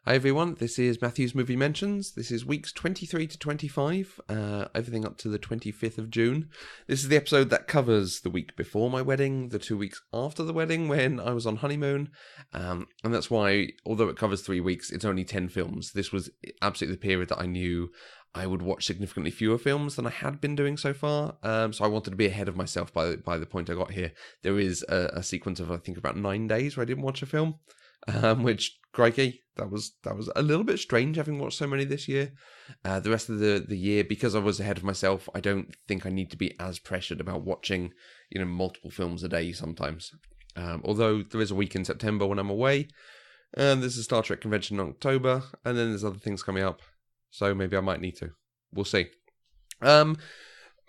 Hi everyone, this is Matthew's Movie Mentions. This is weeks 23 to 25, everything up to the 25th of June. This is the episode that covers the week before my wedding, the 2 weeks after the wedding when I was on honeymoon, and that's why, although it covers 3 weeks, it's only 10 films. This was absolutely the period that I knew I would watch significantly fewer films than I had been doing so far, so I wanted to be ahead of myself by the point I got here. There is a sequence of, I think, about 9 days where I didn't watch a film. Which, crikey, that was a little bit strange having watched so many this year. The rest of the year, because I was ahead of myself, I don't think I need to be as pressured about watching, multiple films a day sometimes. Although there is a week in September when I'm away, and there's a Star Trek convention in October, and then there's other things coming up, so maybe I might need to. We'll see.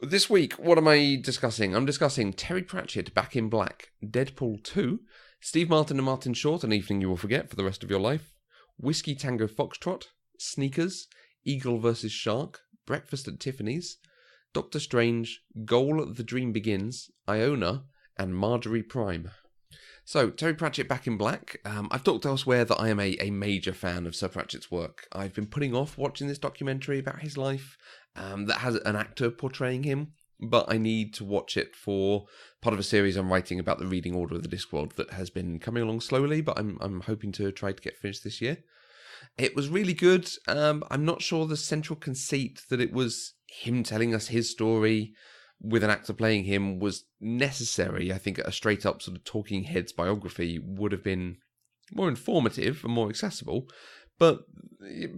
This week, what am I discussing? I'm discussing Terry Pratchett, Back in Black, Deadpool 2, Steve Martin and Martin Short, An Evening You Will Forget for the Rest of Your Life, Whiskey Tango Foxtrot, Sneakers, Eagle vs. Shark, Breakfast at Tiffany's, Doctor Strange, Goal The Dream Begins, Iona, and Marjorie Prime. So, Terry Pratchett, Back in Black. I've talked elsewhere that I am a major fan of Sir Pratchett's work. I've been putting off watching this documentary about his life that has an actor portraying him, but I need to watch it for part of a series I'm writing about the reading order of the Discworld that has been coming along slowly, but I'm hoping to try to get finished this year. It was really good. I'm not sure the central conceit that it was him telling us his story with an actor playing him was necessary. I think a straight-up sort of talking heads biography would have been more informative and more accessible, but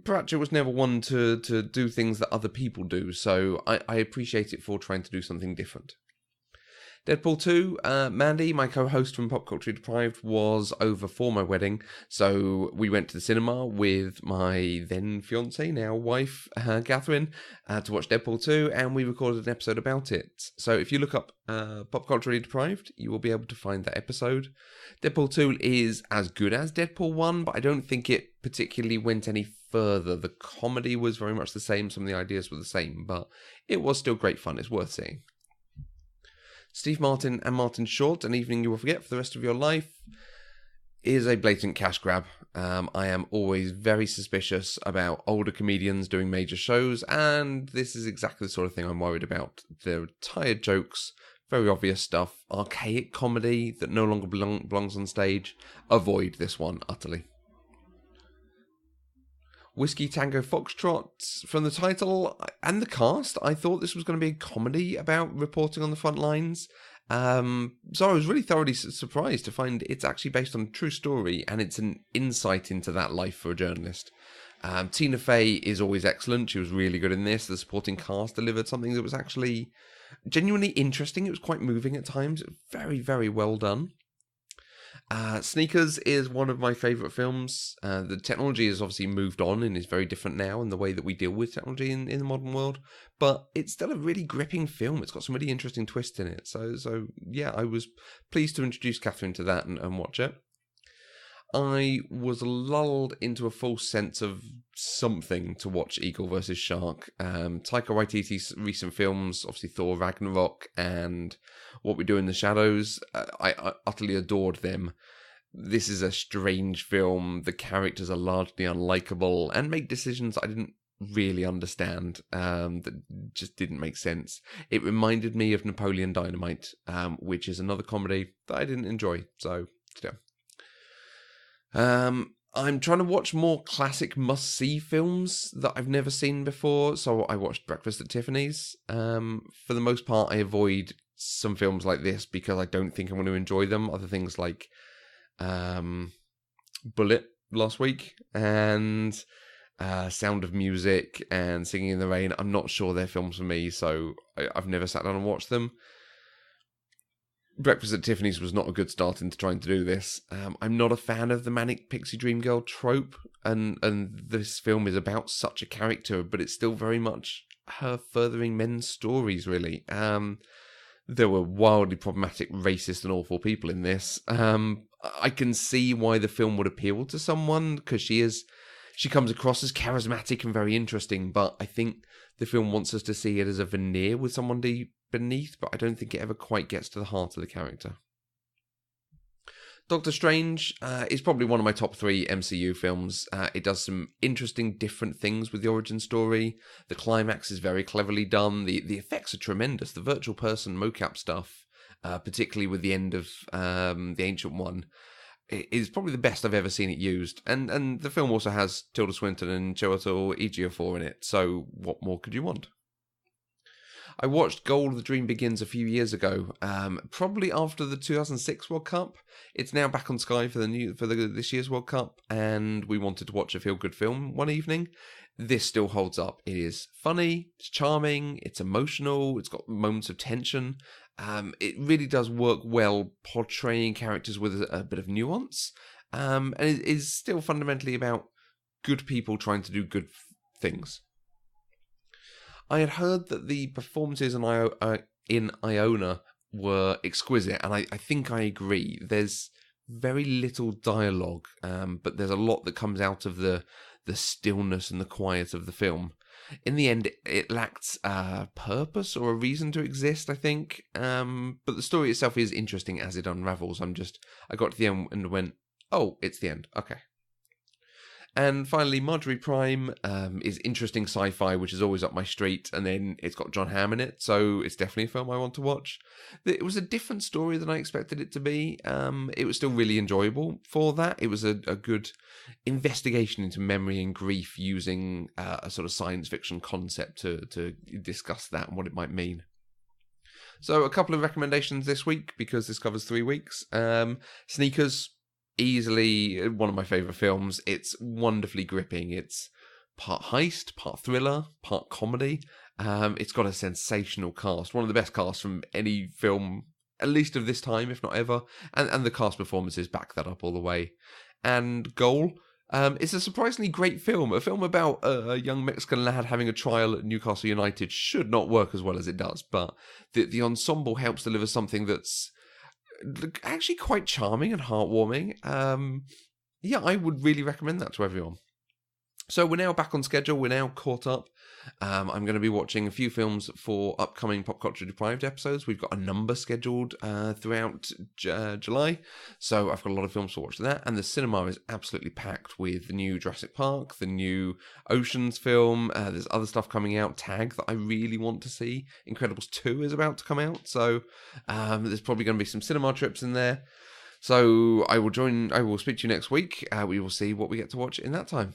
Pratchett was never one to do things that other people do, so I appreciate it for trying to do something different. Deadpool 2, Mandy, my co-host from Pop Culture Deprived, was over for my wedding, so we went to the cinema with my then fiancée, now wife, Catherine, to watch Deadpool 2, and we recorded an episode about it. So if you look up Pop Culture Deprived, you will be able to find that episode. Deadpool 2 is as good as Deadpool 1, but I don't think it particularly went any further. The comedy was very much the same, some of the ideas were the same, but it was still great fun, it's worth seeing. Steve Martin and Martin Short, An Evening You Will Forget for the Rest of Your Life, is a blatant cash grab. I am always very suspicious about older comedians doing major shows, and this is exactly the sort of thing I'm worried about. There are tired jokes, very obvious stuff, archaic comedy that no longer belongs on stage. Avoid this one utterly. Whiskey Tango Foxtrot, from the title and the cast, I thought this was going to be a comedy about reporting on the front lines. So I was really thoroughly surprised to find it's actually based on a true story, and it's an insight into that life for a journalist. Tina Fey is always excellent. She was really good in this. The supporting cast delivered something that was actually genuinely interesting. It was quite moving at times. Very, very well done. Sneakers is one of my favourite films. The technology has obviously moved on and is very different now in the way that we deal with technology in the modern world, but it's still a really gripping film. It's got some really interesting twists in it. So yeah, I was pleased to introduce Catherine to that and watch it. I was lulled into a false sense of something to watch Eagle vs. Shark. Taika Waititi's recent films, obviously Thor Ragnarok and What We Do in the Shadows, I utterly adored them. This is a strange film. The characters are largely unlikable and make decisions I didn't really understand, that just didn't make sense. It reminded me of Napoleon Dynamite, which is another comedy that I didn't enjoy, so still. I'm trying to watch more classic must-see films that I've never seen before, so I watched Breakfast at Tiffany's. For the most part, I avoid some films like this because I don't think I'm going to enjoy them. Other things like Bullet last week and Sound of Music and Singing in the Rain, I'm not sure they're films for me, so I've never sat down and watched them. Breakfast at Tiffany's was not a good start into trying to do this. I'm not a fan of the Manic Pixie Dream Girl trope, and this film is about such a character, but it's still very much her furthering men's stories, really. There were wildly problematic, racist and awful people in this. I can see why the film would appeal to someone, because she comes across as charismatic and very interesting, but I think the film wants us to see it as a veneer with someone deep beneath, but I don't think it ever quite gets to the heart of the character. Doctor Strange is probably one of my top 3 MCU films. It does some interesting, different things with the origin story. The climax is very cleverly done. The effects are tremendous. The virtual person mocap stuff, particularly with the end of the Ancient One, is probably the best I've ever seen it used. And the film also has Tilda Swinton and Chiwetel Ejiofor in it, so what more could you want? I watched Goal: The Dream Begins a few years ago, probably after the 2006 World Cup. It's now back on Sky for this year's World Cup, and we wanted to watch a feel-good film one evening. This still holds up. It is funny, it's charming, it's emotional, it's got moments of tension. It really does work well portraying characters with a bit of nuance, and it is still fundamentally about good people trying to do good things. I had heard that the performances in Iona were exquisite, and I think I agree. There's very little dialogue, but there's a lot that comes out of the stillness and the quiet of the film. In the end, it lacked purpose or a reason to exist, I think. But the story itself is interesting as it unravels. I got to the end and went, oh, it's the end. Okay. And finally, Marjorie Prime is interesting sci-fi, which is always up my street, and then it's got John Hamm in it, so it's definitely a film I want to watch. It was a different story than I expected it to be. It was still really enjoyable for that. It was a good investigation into memory and grief using a sort of science fiction concept to discuss that and what it might mean. So a couple of recommendations this week, because this covers 3 weeks. Sneakers. Easily one of my favourite films. It's wonderfully gripping. It's part heist, part thriller, part comedy. It's got a sensational cast. One of the best casts from any film, at least of this time, if not ever. And the cast performances back that up all the way. And Goal. It's a surprisingly great film. A film about a young Mexican lad having a trial at Newcastle United should not work as well as it does. But the ensemble helps deliver something that's actually quite charming and heartwarming. I would really recommend that to everyone. So we're now back on schedule. We're now caught up. I'm going to be watching a few films for upcoming Pop Culture Deprived episodes. We've got a number scheduled throughout July. So I've got a lot of films to watch that. And the cinema is absolutely packed with the new Jurassic Park, the new Oceans film. There's other stuff coming out. Tag that I really want to see. Incredibles 2 is about to come out. So there's probably going to be some cinema trips in there. So I will speak to you next week. We will see what we get to watch in that time.